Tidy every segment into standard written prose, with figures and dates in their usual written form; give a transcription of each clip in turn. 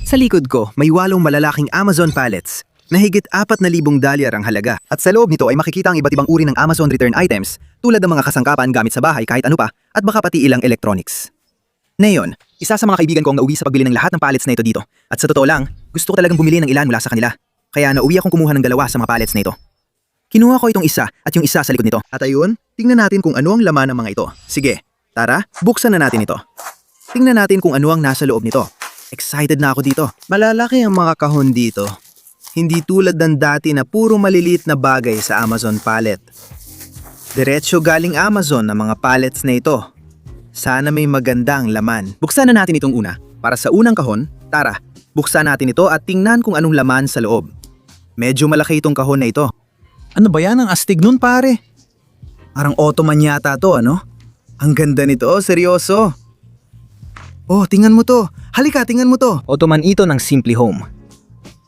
Sa likod ko, may 8 malalaking Amazon pallets na higit $4,000 ang halaga. At sa loob nito ay makikita ang iba't ibang uri ng Amazon return items tulad ng mga kasangkapan gamit sa bahay kahit ano pa at baka pati ilang electronics. Ngayon, isa sa mga kaibigan ko ang nauwi sa pagbili ng lahat ng pallets na ito dito. At sa totoo lang, gusto ko talagang bumili ng ilan mula sa kanila. Kaya nauwi akong kumuha ng 2 sa mga pallets na ito. Kinuha ko itong isa at yung isa sa likod nito. At ayun, tingnan natin kung ano ang laman ng mga ito. Sige, tara, buksan na natin ito. Tingnan natin kung ano ang nasa loob nito. Excited na ako dito. Malalaki ang mga kahon dito. Hindi tulad ng dati na puro maliliit na bagay sa Amazon pallet. Diretso galing Amazon ang mga pallets na ito. Sana may magandang laman. Buksan na natin itong una. Para sa unang kahon, tara, buksan natin ito at tingnan kung anong laman sa loob. Medyo malaki itong kahon na ito. Ano ba yan? Ang astig nun, pare. Parang Ottoman yata to, ano? Ang ganda nito, seryoso. Oh, tingnan mo to. Halika, tingnan mo to. Ottoman ito ng Simply Home.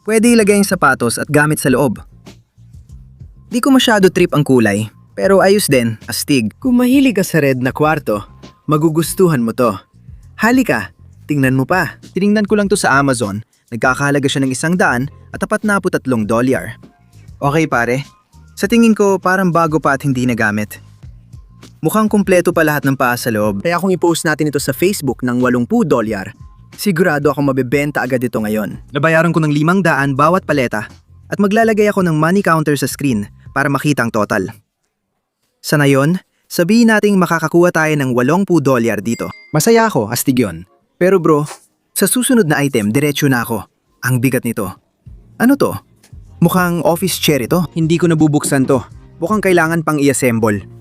Pwede ilagay ang sapatos at gamit sa loob. Di ko masyado trip ang kulay, pero ayos din, astig. Kung mahilig ka sa red na kwarto, magugustuhan mo to. Halika, tingnan mo pa. Tiningnan ko lang to sa Amazon. Nagkakahalaga siya ng $100 at $43. Okay pare, sa tingin ko parang bago pa at hindi nagamit. Mukhang kumpleto pa lahat ng paa sa loob. Kaya kung i-post natin ito sa Facebook ng $80, sigurado ako mabebenta agad ito ngayon. Nabayaran ko ng $500 bawat paleta at maglalagay ako ng money counter sa screen para makita ang total. Sa ngayon, sabihin nating makakakuha tayo ng $80 dito. Masaya ako, astig yun. Pero bro, sa susunod na item, diretso na ako. Ang bigat nito. Ano to? Mukhang office chair ito. Hindi ko nabubuksan to. Mukhang kailangan pang i-assemble.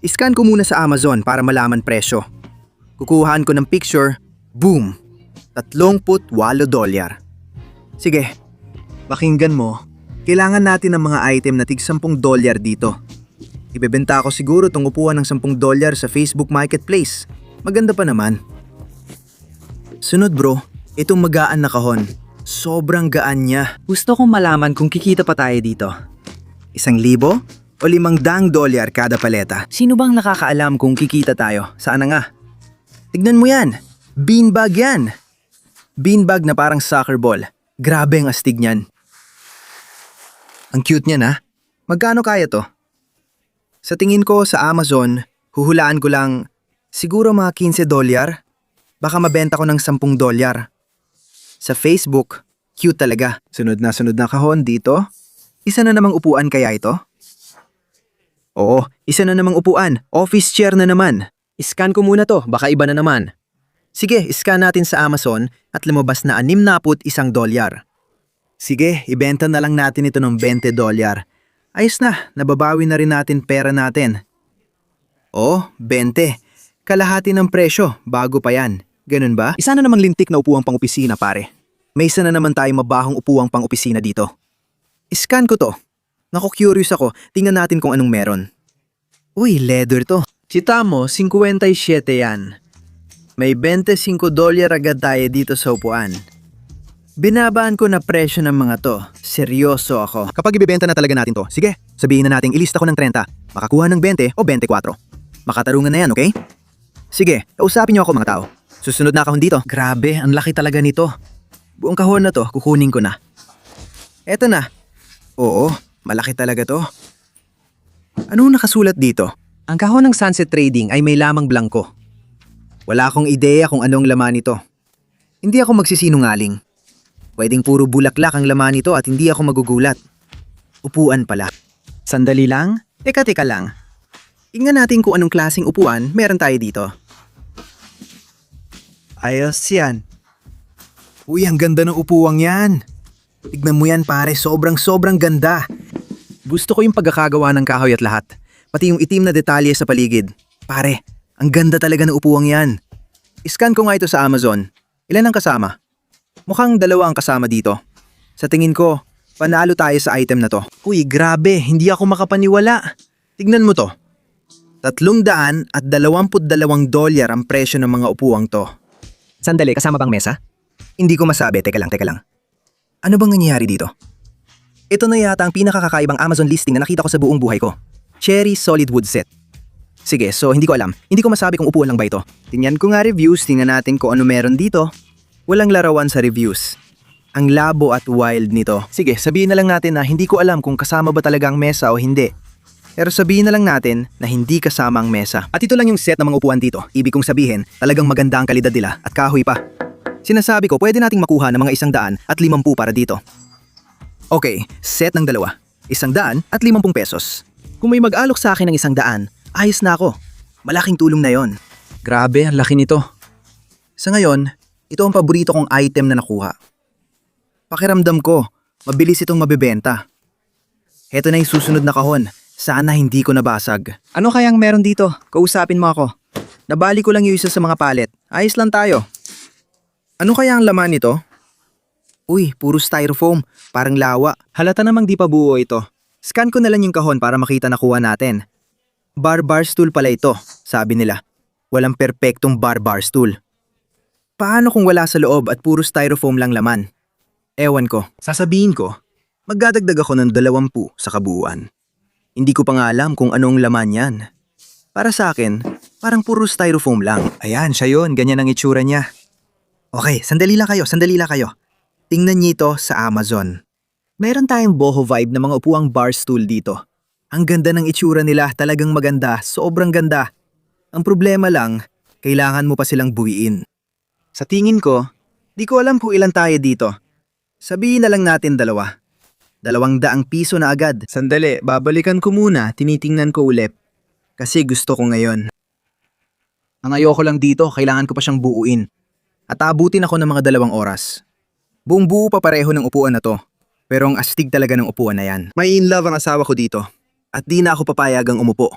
Iscan ko muna sa Amazon para malaman presyo. Kukuhaan ko ng picture. Boom! $38. Sige, pakinggan mo. Kailangan natin ng mga item na tig $10 dito. Ibebenta ko siguro tong upuan ng $10 sa Facebook Marketplace. Maganda pa naman. Sunod bro, itong magaan na kahon. Sobrang gaan niya. Gusto kong malaman kung kikita pa tayo dito. $1,000 o $500 kada paleta? Sino bang nakakaalam kung kikita tayo? Sana nga. Tignan mo yan. Beanbag yan. Beanbag na parang soccer ball. Grabe ang astig niyan. Ang cute niyan ha. Magkano kaya to? Sa tingin ko sa Amazon, huhulaan ko lang siguro mga $15. Baka mabenta ko ng $10. Sa Facebook, cute talaga. Sunod na kahon dito. Isa na namang upuan kaya ito? Oo, isa na namang upuan. Office chair na naman. Iscan ko muna to, baka iba na naman. Sige, iscan natin sa Amazon at lumabas na $61. Sige, ibenta na lang natin ito ng $20. Ayos na, nababawi na rin natin pera natin. Oh, 20. Kalahati ng presyo, bago pa yan. Ganun ba? Isa na namang lintik na upuang pang-opisina pare. May isa na naman tayong mabahong upuang pang-opisina dito. Iscan ko to. Naku, curious ako, tingnan natin kung anong meron. Uy, leather to. Kita mo, 57 yan. May $25 agad tayo dito sa upuan. Binabaan ko na presyo ng mga to. Seryoso ako. Kapag ibebenta na talaga natin to, sige, sabihin na natin ilista ko ng 30, makakuha ng 20 o 24. Makatarungan na yan, okay? Sige, kausapin niyo ako mga tao. Susunod na kahon dito. Grabe, ang laki talaga nito. Buong kahon na to, kukunin ko na. Eto na. Oo, malaki talaga to. Anong nakasulat dito? Ang kahon ng Sunset Trading ay may lamang blanko. Wala akong ideya kung anong laman nito. Hindi ako magsisinungaling. Pwedeng puro bulaklak ang laman nito at hindi ako magugulat. Upuan pala. Sandali lang? Teka lang. Tingnan natin kung anong klaseng upuan meron tayo dito. Ayos yan. Uy, ang ganda ng upuwang yan. Tignan mo yan pare, sobrang ganda. Gusto ko yung pagkakagawa ng kahoy at lahat. Pati yung itim na detalye sa paligid. Pare, ang ganda talaga ng upuwang yan. Iscan ko nga ito sa Amazon. Ilan ang kasama? Mukhang 2 ang kasama dito. Sa tingin ko, panalo tayo sa item na to. Uy, grabe, hindi ako makapaniwala. Tignan mo to. $322 ang presyo ng mga upuwang to. Sandali, kasama bang mesa? Hindi ko masabi, teka lang. Ano bang nangyayari dito? Ito na yata ang pinakakakaibang Amazon listing na nakita ko sa buong buhay ko. Cherry Solid Wood Set. Sige, so hindi ko alam. Hindi ko masabi kung upuan lang ba ito. Tingnan ko nga reviews, tingnan natin kung ano meron dito. Walang larawan sa reviews. Ang labo at wild nito. Sige, sabihin na lang natin na hindi ko alam kung kasama ba talaga ang mesa o hindi. Pero sabihin na lang natin na hindi kasama ang mesa. At ito lang yung set ng mga upuan dito. Ibig kong sabihin, talagang maganda ang kalidad nila at kahoy pa. Sinasabi ko, pwede nating makuha ng mga 150 para dito. Okay, set ng 2. 150 pesos. Kung may mag-alok sa akin ng 100, ayos na ako. Malaking tulong na yon. Grabe, ang laki nito. Sa ngayon, ito ang paborito kong item na nakuha. Pakiramdam ko, mabilis itong mabebenta. Heto na yung susunod na kahon. Sana hindi ko nabasag. Ano kayang meron dito? Kausapin mo ako. Nabali ko lang yung isa sa mga palet. Ayos lang tayo. Ano kaya ang laman nito? Uy, puro styrofoam. Parang lawa. Halata namang di pa buo ito. Scan ko na lang yung kahon para makita na kuha natin. Bar stool pala ito, sabi nila. Walang perpektong bar stool. Paano kung wala sa loob at puro styrofoam lang laman? Ewan ko. Sasabihin ko, magdadagdag ako ng 20 sa kabuuan. Hindi ko pa nga alam kung anong laman yan. Para sa akin, parang puro styrofoam lang. Ayan, siya yun. Ganyan ang itsura niya. Okay, sandali lang kayo. Tingnan niyo ito sa Amazon. Meron tayong boho vibe na mga upuang bar stool dito. Ang ganda ng itsura nila, talagang maganda, sobrang ganda. Ang problema lang, kailangan mo pa silang buuin. Sa tingin ko, di ko alam kung ilan tayo dito. Sabihin na lang natin 2. 200 piso na agad. Sandali, babalikan ko muna, tinitingnan ko ulit. Kasi gusto ko ngayon. Ang ayoko lang dito, kailangan ko pa siyang buuin. At abutin ako ng mga 2 oras. Buong buo pa pareho ng upuan na to. Pero ang astig talaga ng upuan na yan. May in love ang asawa ko dito. At di na ako papayagang umupo.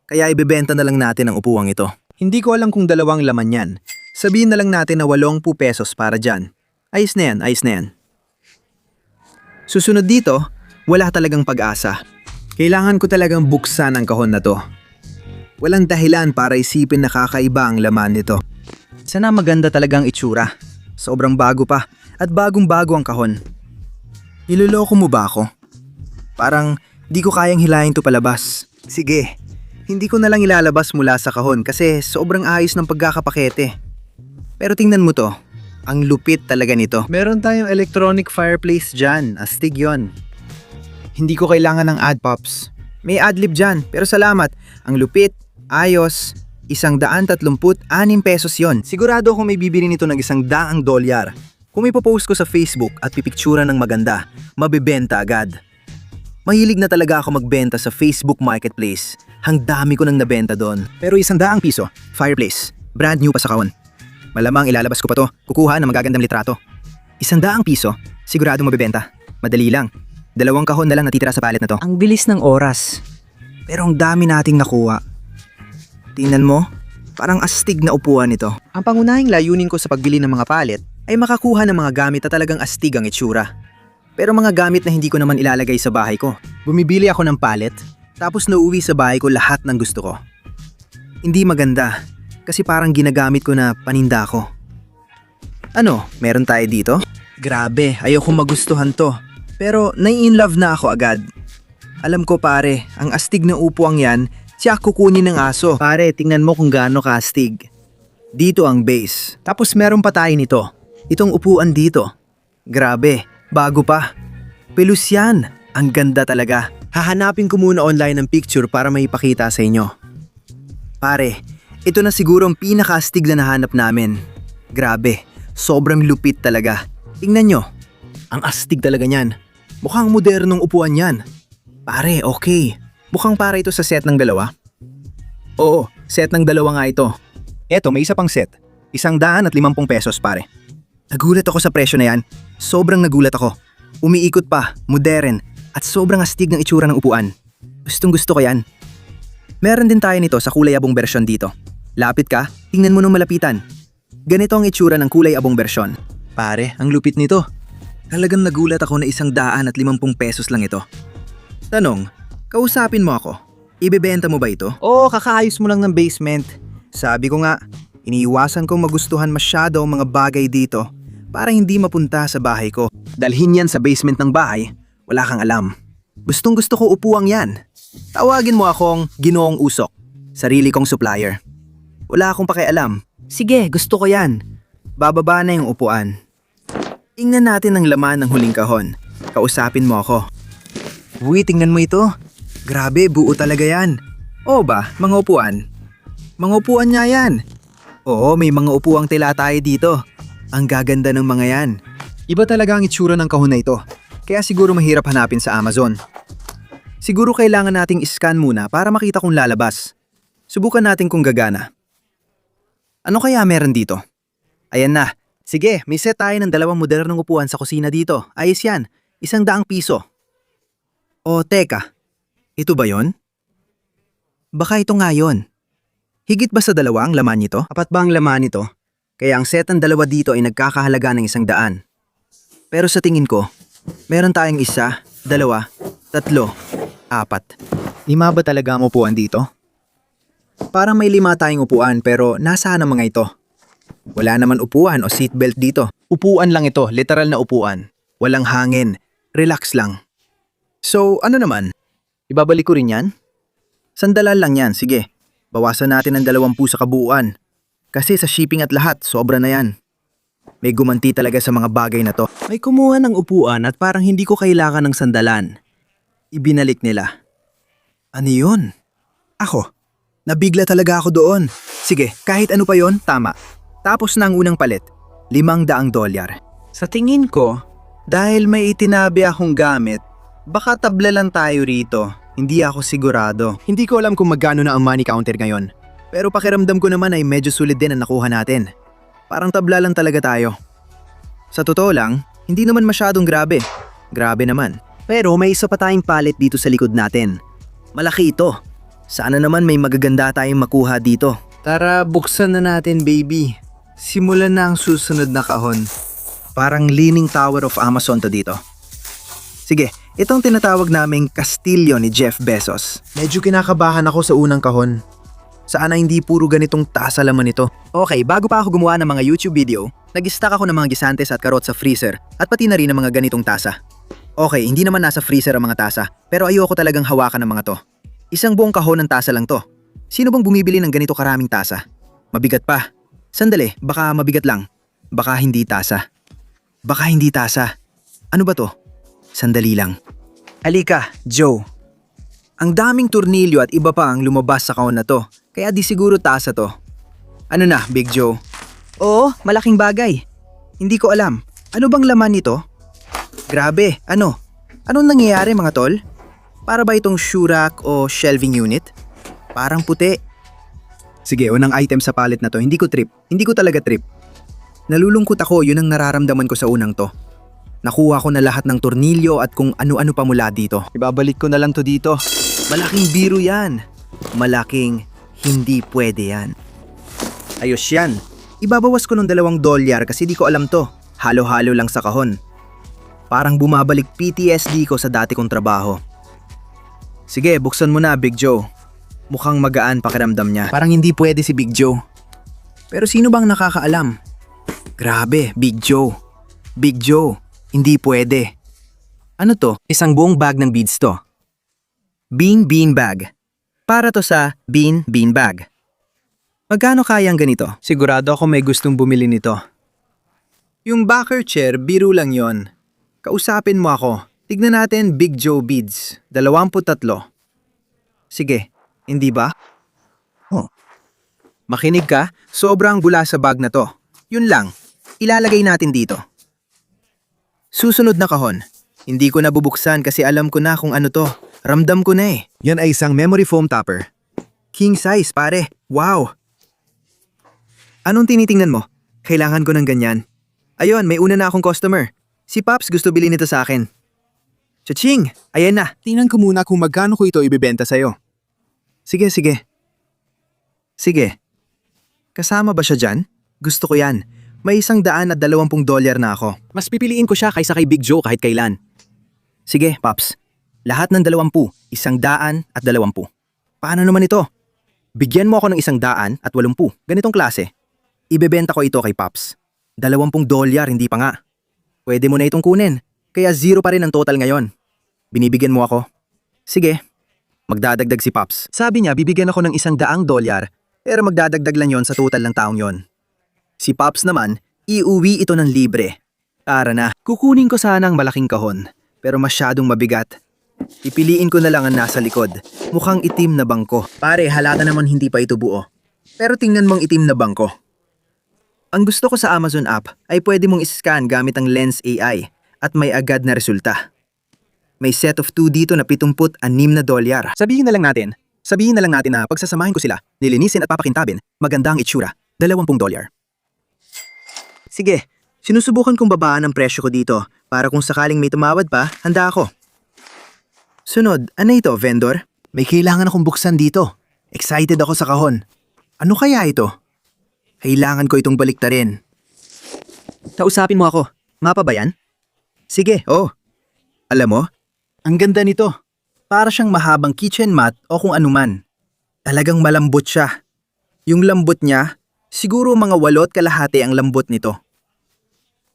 Kaya ibebenta na lang natin ang upuang ito. Hindi ko alam kung 2 laman yan. Sabihin na lang natin na 80 pesos para dyan. Ayos na yan. Susunod dito, wala talagang pag-asa. Kailangan ko talagang buksan ang kahon na to. Walang dahilan para isipin na kakaiba ang laman nito. Sana maganda talagang itsura. Sobrang bago pa at bagong-bago ang kahon. Niloloko mo ba ako? Parang di ko kayang hilahin to palabas. Sige, hindi ko na lang ilalabas mula sa kahon kasi sobrang ayos ng pagkakapakete. Pero tingnan mo to, ang lupit talaga nito. Meron tayong electronic fireplace dyan, astig yon. Hindi ko kailangan ng ad pops. May adlib dyan, pero salamat. Ang lupit, ayos, 136 pesos yon. Sigurado akong may bibili nito ng $100. Kung may post ko sa Facebook at pipiktura ng maganda, mabibenta agad. Mahilig na talaga ako magbenta sa Facebook Marketplace. Ang dami ko nang nabenta doon. Pero 100 piso, fireplace, brand new pa sa kahon. Malamang ilalabas ko pa to, kukuha ng magagandang litrato. 100 piso, sigurado mabibenta. Madali lang. 2 kahon na lang natitira sa palet na to. Ang bilis ng oras. Pero ang dami nating nakuha. Tingnan mo, parang astig na upuan ito. Ang pangunahing layunin ko sa pagbili ng mga palet ay makakuha ng mga gamit na talagang astig ang itsura. Pero mga gamit na hindi ko naman ilalagay sa bahay ko. Bumibili ako ng palet, tapos nauwi sa bahay ko lahat ng gusto ko. Hindi maganda, kasi parang ginagamit ko na paninda ko. Ano, meron tayo dito? Grabe, ayoko magustuhan to. Pero nai-inlove na ako agad. Alam ko pare, ang astig na upuang yan, siya kukunin ng aso. Pare, tingnan mo kung gaano kaastig. Dito ang base. Tapos meron pa tayo nito. Itong upuan dito. Grabe, bago pa. Pelus yan. Ang ganda talaga. Hahanapin ko muna online ng picture para maipakita sa inyo. Pare, ito na siguro ang pinakaastig na nahanap namin. Grabe, sobrang lupit talaga. Tingnan nyo. Ang astig talaga niyan. Mukhang modernong upuan yan. Pare, okay. Mukhang para ito sa set ng 2. Oo, set ng 2 nga ito. Eto, may isa pang set. 150 pesos pare. Nagulat ako sa presyo na yan. Sobrang nagulat ako. Umiikot pa, modern, at sobrang astig ng itsura ng upuan. Gustong gusto ko yan. Meron din tayo nito sa kulay abong bersyon dito. Lapit ka, tingnan mo nung malapitan. Ganito ang itsura ng kulay abong bersyon. Pare, ang lupit nito. Talagang nagulat ako na 150 pesos lang ito. Tanong, kausapin mo ako. Ibebenta mo ba ito? Oo, kakaayos mo lang ng basement. Sabi ko nga, iniiwasan kong magustuhan masyado ang mga bagay dito para hindi mapunta sa bahay ko. Dalhin yan sa basement ng bahay, wala kang alam. Gustong gusto ko upuang yan. Tawagin mo akong Ginoong Usok, sarili kong supplier. Wala akong pakialam. Sige, gusto ko yan. Bababa na yung upuan. Ingnan natin ang laman ng huling kahon. Kausapin mo ako. Uy, tingnan mo ito. Grabe, buo talaga yan. Oo ba, mga upuan? Mga upuan nga yan. Oo, may mga upuang tila tayo dito. Ang gaganda ng mga yan. Iba talaga ang itsura ng kahon na ito. Kaya siguro mahirap hanapin sa Amazon. Siguro kailangan nating iscan muna para makita kung lalabas. Subukan natin kung gagana. Ano kaya meron dito? Ayan na. Sige, may set tayo ng 2 modernong upuan sa kusina dito. Ayos yan. 100 piso. O teka, ito ba yon? Baka ito nga yon. Higit ba sa 2 ang laman nito? Apat ba ang laman nito? Kaya ang set ng 2 dito ay nagkakahalaga ng 100. Pero sa tingin ko, meron tayong 1, 2, 3, 4. 5 ba talaga ang upuan dito? Parang may 5 tayong upuan pero nasaan ang mga ito? Wala naman upuan o seatbelt dito. Upuan lang ito, literal na upuan. Walang hangin, relax lang. So ano naman? Ibabalik ko rin yan? Sandalan lang yan, sige. Bawasan natin ng 20 sa kabuuan. Kasi sa shipping at lahat, sobra na yan. May gumanti talaga sa mga bagay na to. May kumuha ng upuan at parang hindi ko kailangan ng sandalan. Ibinalik nila. Ano yun? Ako. Nabigla talaga ako doon. Sige, kahit ano pa yon, tama. Tapos na ang unang palit, $500. Sa tingin ko, dahil may itinabi akong gamit, baka tabla lang tayo rito. Hindi ako sigurado. Hindi ko alam kung magkano na ang money counter ngayon. Pero pakiramdam ko naman ay medyo sulit din ang nakuha natin. Parang tabla lang talaga tayo. Sa totoo lang, hindi naman masyadong grabe. Grabe naman. Pero may isa pa tayong palit dito sa likod natin. Malaki ito. Sana naman may magaganda tayong makuha dito. Tara, buksan na natin, baby. Simulan na ang susunod na kahon. Parang Leaning Tower of Amazon to dito. Sige, itong tinatawag naming Kastilyo ni Jeff Bezos. Medyo kinakabahan ako sa unang kahon. Sana hindi puro ganitong tasa laman ito. Okay, bago pa ako gumawa ng mga YouTube video, nag-stack ako ng mga gisantes at karot sa freezer at pati na rin ng mga ganitong tasa. Okay, hindi naman nasa freezer ang mga tasa, pero ayoko talagang hawakan ng mga to. Isang buong kahon ng tasa lang to. Sino bang bumibili ng ganito karaming tasa? Mabigat pa. Sandali, baka mabigat lang. Baka hindi tasa. Baka hindi tasa. Ano ba to? Sandali lang. Halika, Joe. Ang daming turnilyo at iba pa ang lumabas sa kahon na to. Kaya di siguro tasa to. Ano na, Big Joe? Oo, malaking bagay. Hindi ko alam. Ano bang laman nito? Grabe, ano? Anong nangyayari mga tol? Para ba itong shoe rack o shelving unit? Parang puti. Sige, unang item sa palit na to, hindi ko trip. Hindi ko talaga trip. Nalulungkot ako, yun ang nararamdaman ko sa unang to. Nakuha ko na lahat ng tornilyo at kung ano-ano pa mula dito. Ibabalik ko na lang to dito. Malaking biro yan. Malaking hindi pwede yan. Ayos yan. Ibabawas ko ng $2 kasi di ko alam to. Halo-halo lang sa kahon. Parang bumabalik PTSD ko sa dati kong trabaho. Sige, buksan mo na, Big Joe. Mukhang magaan pakiramdam niya. Parang hindi pwede si Big Joe. Pero sino bang nakakaalam? Grabe, Big Joe. Big Joe, hindi pwede. Ano to? Isang buong bag ng beads to. Bean bag. Para to sa bean bag. Magkano kayang ganito? Sigurado ako may gustong bumili nito. Yung backer chair, biro lang yon. Kausapin mo ako. Tignan natin Big Joe beads. 23. Sige. Hindi ba? Oh. Makinig ka, sobrang bula sa bag na to. Yun lang, ilalagay natin dito. Susunod na kahon. Hindi ko nabubuksan kasi alam ko na kung ano to. Ramdam ko na eh. Yan ay isang memory foam topper. King size, pare. Wow! Anong tinitingnan mo? Kailangan ko ng ganyan. Ayun, may una na akong customer. Si Pops gusto bilhin nito sa akin. Cha-ching! Ayan na. Tingnan ko muna kung magkano ko ito ibebenta sa'yo. Sige. Sige. Kasama ba siya dyan? Gusto ko yan. May $120 na ako. Mas pipiliin ko siya kaysa kay Big Joe kahit kailan. Sige, Pops. Lahat ng 20, $100 at 20. Paano naman ito? Bigyan mo ako ng $100 at 80. Ganitong klase. Ibebenta ko ito kay Pops. $20, hindi pa nga. Pwede mo na itong kunin. Kaya 0 pa rin ang total ngayon. Binibigyan mo ako. Sige. Magdadagdag si Pops. Sabi niya bibigyan ako ng $100, pero magdadagdag lang yon sa total ng taong yon. Si Pops naman, iuwi ito ng libre. Tara na, kukunin ko sana ang malaking kahon, pero masyadong mabigat. Pipiliin ko na lang ang nasa likod, mukhang itim na bangko. Pare, halata naman hindi pa ito buo. Pero tingnan mong itim na bangko. Ang gusto ko sa Amazon app ay pwede mong iscan gamit ang Lens AI at may agad na resulta. May set of 2 dito na $76. Sabihin na lang natin na pagsasamahin ko sila, nilinisin at papakintabin, maganda ang itsura, $20. Sige, sinusubukan kong babaan ang presyo ko dito para kung sakaling may tumawad pa, handa ako. Sunod, ano ito, vendor? May kailangan akong buksan dito. Excited ako sa kahon. Ano kaya ito? Kailangan ko itong baliktarin. Kausapin mo ako. Mapa ba yan? Sige, Alam mo, ang ganda nito. Para siyang mahabang kitchen mat o kung anuman. Talagang malambot siya. Yung lambot niya, siguro mga 8.5 ang lambot nito.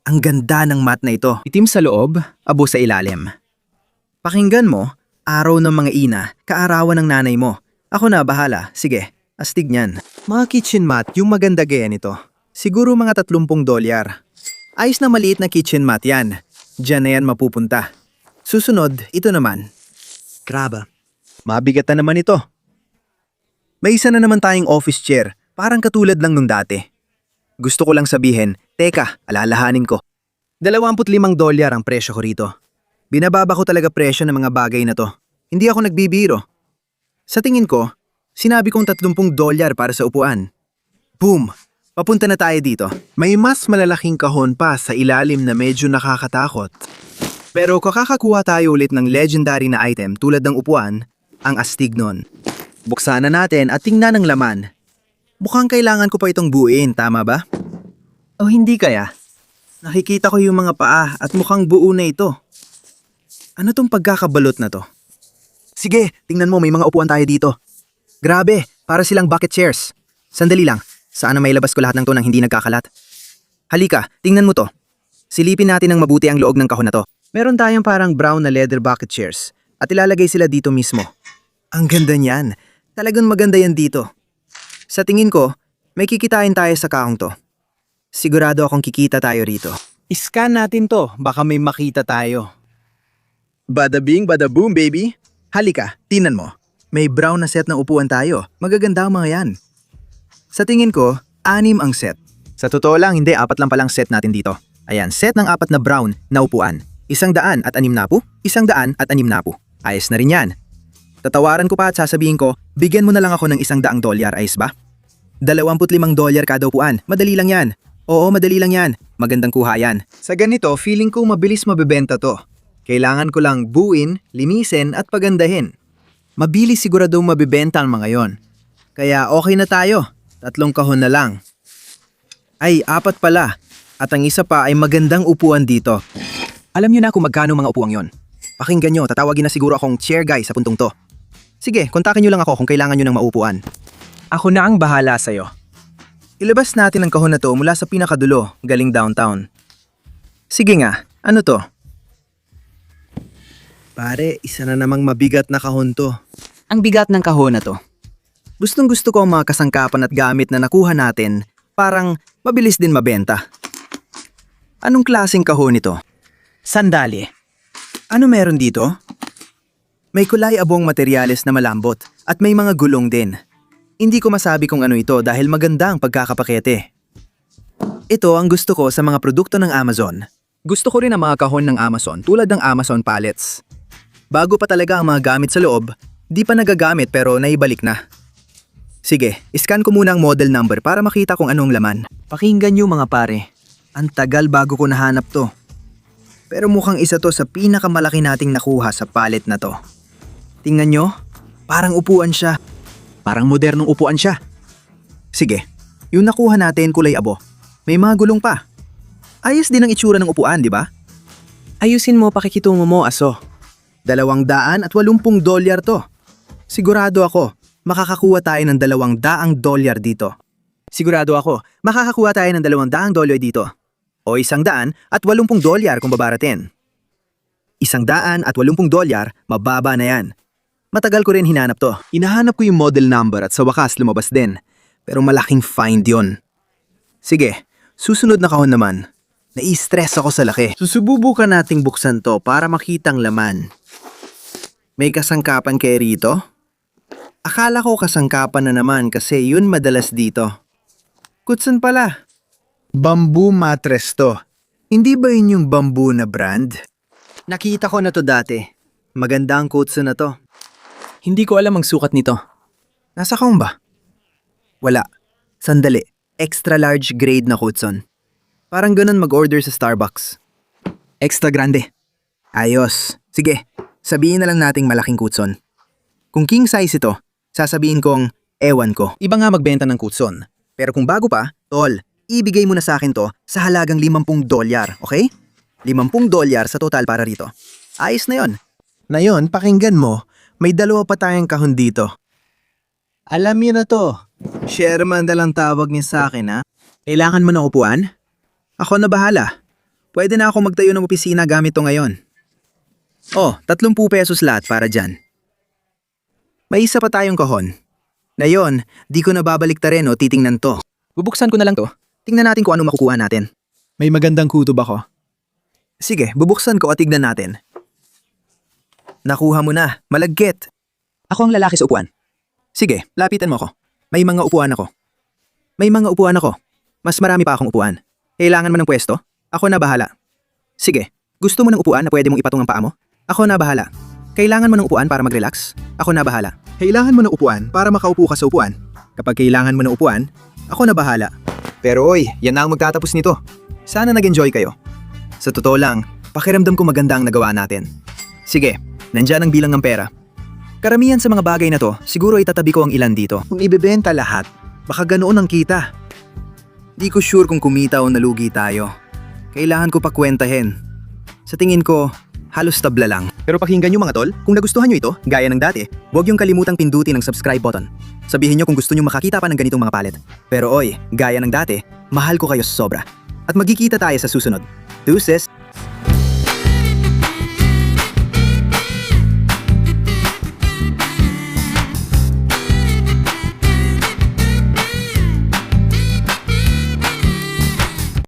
Ang ganda ng mat na ito. Itim sa loob, abo sa ilalim. Pakinggan mo, araw ng mga ina, kaarawan ng nanay mo. Ako na, bahala. Sige, astig niyan. Mga kitchen mat, yung maganda gaya nito. Siguro mga $30. Ayos na maliit na kitchen mat yan. Diyan na yan mapupunta. Susunod, ito naman. Graba. Mabigat na naman ito. May isa na naman tayong office chair, parang katulad lang nung dati. Gusto ko lang sabihin, teka, alalahanin ko. $25 ang presyo ko rito. Binababa ko talaga presyo ng mga bagay na to. Hindi ako nagbibiro. Sa tingin ko, sinabi kong $30 para sa upuan. Boom! Papunta na tayo dito. May mas malalaking kahon pa sa ilalim na medyo nakakatakot. Pero kakakakuha tayo ulit ng legendary na item tulad ng upuan, ang astig nun. Buksan na natin at tingnan ang laman. Mukhang kailangan ko pa itong buuin, tama ba? O hindi kaya? Nakikita ko yung mga paa at mukhang buo na ito. Ano tong pagkakabalot na to? Sige, tingnan mo, may mga upuan tayo dito. Grabe, para silang bucket chairs. Sandali lang, sana may labas ko lahat ng to nang hindi nagkakalat. Halika, tingnan mo to. Silipin natin ng mabuti ang loob ng kahon na to. Meron tayong parang brown na leather bucket chairs at ilalagay sila dito mismo. Ang ganda niyan. Talagang maganda yan dito. Sa tingin ko, may kikitain tayo sa kahong to. Sigurado akong kikita tayo rito. Iscan natin to, baka may makita tayo. Bada bing, bada boom, baby. Halika, tingnan mo. May brown na set ng upuan tayo. Magaganda ang mga yan. Sa tingin ko, 6 ang set. Sa totoo lang, hindi, 4 lang palang set natin dito. Ayan, set ng 4 na brown na upuan. 100 at 6 na po, 100 at 6 na po. Ayos na rin yan. Tatawaran ko pa at sasabihin ko, bigyan mo na lang ako ng $100, ayos ba? $25 kada upuan, madali lang yan. Oo, madali lang yan. Magandang kuha yan. Sa ganito, feeling ko mabilis mabebenta to. Kailangan ko lang buuin, linisin at pagandahin. Mabilis siguradong mabibenta ang mga yon. Kaya okay na tayo. 3 kahon na lang. Ay, 4 pala. At ang isa pa ay magandang upuan dito. Alam niyo na kung magkano mga upuang yon. Pakinggan nyo, tatawagin na siguro akong chair guy sa puntong to. Sige, kontakin nyo lang ako kung kailangan nyo ng maupuan. Ako na ang bahala sa'yo. Ilabas natin ang kahon na to mula sa pinakadulo, galing downtown. Sige nga, ano to? Pare, isa na namang mabigat na kahon to. Ang bigat ng kahon na to. Gustong gusto ko ang mga kasangkapan at gamit na nakuha natin, parang mabilis din mabenta. Anong klaseng kahon ito? Sandali. Ano meron dito? May kulay abong materyales na malambot at may mga gulong din. Hindi ko masabi kung ano ito dahil maganda ang pagkakapakete. Ito ang gusto ko sa mga produkto ng Amazon. Gusto ko rin ang mga kahon ng Amazon tulad ng Amazon pallets. Bago pa talaga ang mga gamit sa loob, di pa nagagamit pero naibalik na. Sige, iscan ko muna ang model number para makita kung anong laman. Pakinggan niyo mga pare. Ang tagal bago ko nahanap to. Pero mukhang isa to sa pinakamalaki nating nakuha sa pallet na to. Tingnan nyo, parang upuan siya. Parang modernong upuan siya. Sige, yung nakuha natin kulay abo. May mga gulong pa. Ayos din ang itsura ng upuan, di ba? Ayusin mo pakikitungo mo, aso. $280 to. Sigurado ako, makakakuha tayo ng $200 dito. Sigurado ako, makakakuha tayo ng $200 dito. O $180 kung babaratin. $180, mababa na yan. Matagal ko rin hinanap to. Inahanap ko yung model number at sa wakas lumabas din. Pero malaking find yon. Sige, susunod na kahon naman. Nai-stress ako sa laki. Susubukan nating buksan to para makitang laman. May kasangkapan kay rito? Akala ko kasangkapan na naman kasi yun madalas dito. Kutsun pala. Bamboo mattress to. Hindi ba yun yung bamboo na brand? Nakita ko na to dati. Maganda ang kutsu na to. Hindi ko alam ang sukat nito. Nasa kaon ba? Wala. Sandali. Extra large grade na kutson. Parang ganun mag-order sa Starbucks. Extra grande. Ayos. Sige, sabihin na lang nating malaking kutson. Kung king size ito, sasabihin kong ewan ko. Iba nga magbenta ng kutson. Pero kung bago pa, tol, ibigay mo na sa akin to sa halagang $50, okay? $50 sa total para rito. Ayos na yon. Ngayon, pakinggan mo, may dalawa pa tayong kahon dito. Alam niyo na to. Sherman na lang tawag niya sa akin, ha? Kailangan mo ng upuan? Ako na bahala. Pwede na ako magtayo ng opisina gamit to ngayon. Oh, 30 pesos lahat para dyan. May isa pa tayong kahon. Na yon, di ko na babalik ta rin o titingnan to. Bubuksan ko na lang to. Tingnan natin kung ano makukuha natin. May magandang kutob ako. Sige, bubuksan ko at tignan natin. Nakuha mo na, malagkit. Ako ang lalaki sa upuan. Sige, lapitan mo ako. May mga upuan ako. May mga upuan ako. Mas marami pa akong upuan. Kailangan mo ng pwesto? Ako na bahala. Sige, gusto mo ng upuan na pwede mong ipatong ang paa mo? Ako na bahala. Kailangan mo ng upuan para mag-relax? Ako na bahala. Kailangan mo ng upuan para makaupo ka sa upuan? Kapag kailangan mo ng upuan, ako na bahala. Pero oy, yan na ang magtatapos nito. Sana nag-enjoy kayo. Sa totoo lang, pakiramdam ko maganda ang nagawa natin. Sige, nandyan ang bilang ng pera. Karamihan sa mga bagay na to, siguro itatabi ko ang ilan dito. Kung ibebenta lahat, baka ganoon ang kita. Di ko sure kung kumita o nalugi tayo. Kailangan ko pa kwentahin. Sa tingin ko, halos tabla lang. Pero pakinggan nyo mga tol, kung nagustuhan nyo ito, gaya ng dati, huwag yung kalimutang pindutin ang subscribe button. Sabihin nyo kung gusto nyo makakita pa ng ganitong mga palet. Pero oy, gaya ng dati, mahal ko kayo sobra. At magkikita tayo sa susunod. Deuces!